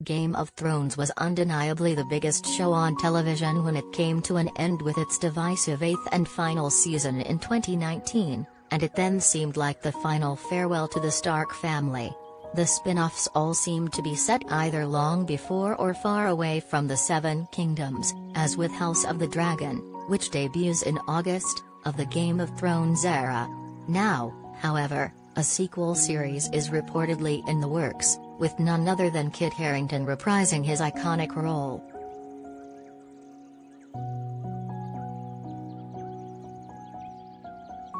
Game of Thrones was undeniably the biggest show on television when it came to an end with its divisive 8th and final season in 2019, and it then seemed like the final farewell to the Stark family. The spin-offs all seemed to be set either long before or far away from the Seven Kingdoms, as with House of the Dragon, which debuts in August, of the Game of Thrones era. Now, however, a sequel series is reportedly in the works, with none other than Kit Harington reprising his iconic role.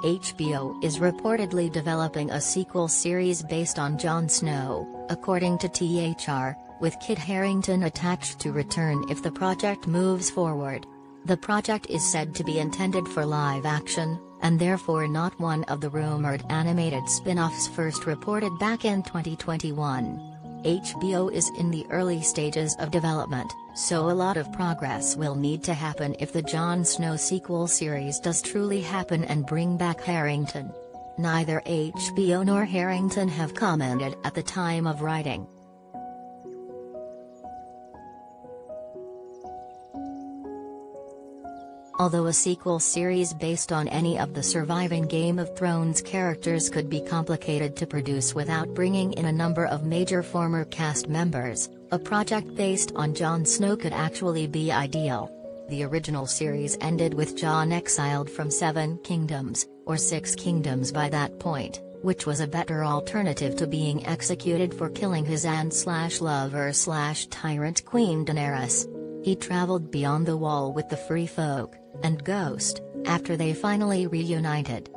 HBO is reportedly developing a sequel series based on Jon Snow, according to THR, with Kit Harington attached to return if the project moves forward. The project is said to be intended for live action, and therefore not one of the rumored animated spin-offs first reported back in 2021. HBO is in the early stages of development, so a lot of progress will need to happen if the Jon Snow sequel series does truly happen and bring back Harington. Neither HBO nor Harington have commented at the time of writing. Although a sequel series based on any of the surviving Game of Thrones characters could be complicated to produce without bringing in a number of major former cast members, a project based on Jon Snow could actually be ideal. The original series ended with Jon exiled from Seven Kingdoms, or Six Kingdoms by that point, which was a better alternative to being executed for killing his aunt/lover/tyrant Queen Daenerys. He traveled beyond the Wall with the Free Folk and Ghost, after they finally reunited.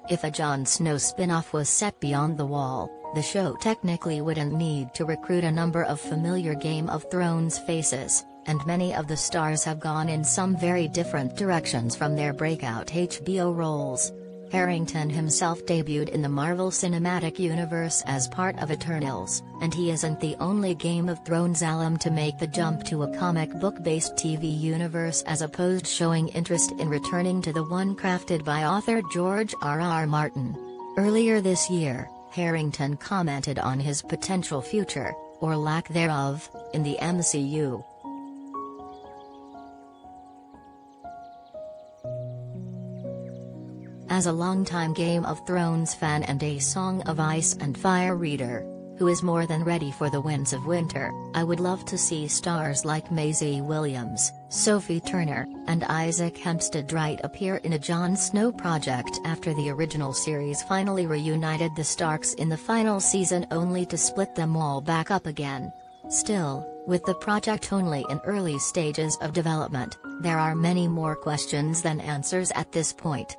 If a Jon Snow spin-off was set beyond the Wall, the show technically wouldn't need to recruit a number of familiar Game of Thrones faces, and many of the stars have gone in some very different directions from their breakout HBO roles. Harington himself debuted in the Marvel Cinematic Universe as part of Eternals, and he isn't the only Game of Thrones alum to make the jump to a comic book-based TV universe as opposed showing interest in returning to the one crafted by author George R.R. Martin. Earlier this year, Harington commented on his potential future, or lack thereof, in the MCU. As a longtime Game of Thrones fan and a Song of Ice and Fire reader, who is more than ready for the Winds of Winter, I would love to see stars like Maisie Williams, Sophie Turner, and Isaac Hempstead Wright appear in a Jon Snow project after the original series finally reunited the Starks in the final season only to split them all back up again. Still, with the project only in early stages of development, there are many more questions than answers at this point.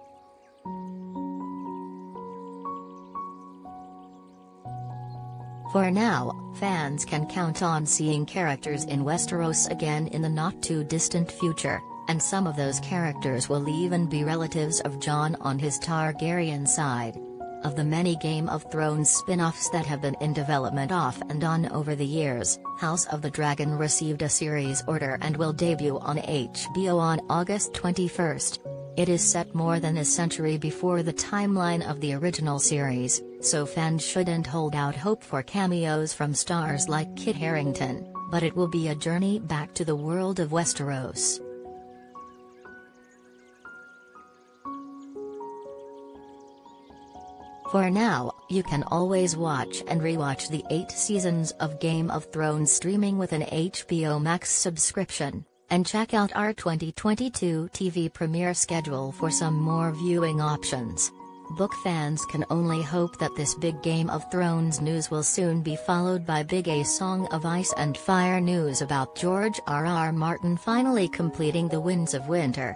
For now, fans can count on seeing characters in Westeros again in the not-too-distant future, and some of those characters will even be relatives of Jon on his Targaryen side. Of the many Game of Thrones spin-offs that have been in development off and on over the years, House of the Dragon received a series order and will debut on HBO on August 21st. It is set more than a century before the timeline of the original series, so fans shouldn't hold out hope for cameos from stars like Kit Harington, but it will be a journey back to the world of Westeros. For now, you can always watch and rewatch the 8 seasons of Game of Thrones streaming with an HBO Max subscription, and check out our 2022 TV premiere schedule for some more viewing options. Book fans can only hope that this big Game of Thrones news will soon be followed by big A Song of Ice and Fire news about George R.R. Martin finally completing the Winds of Winter.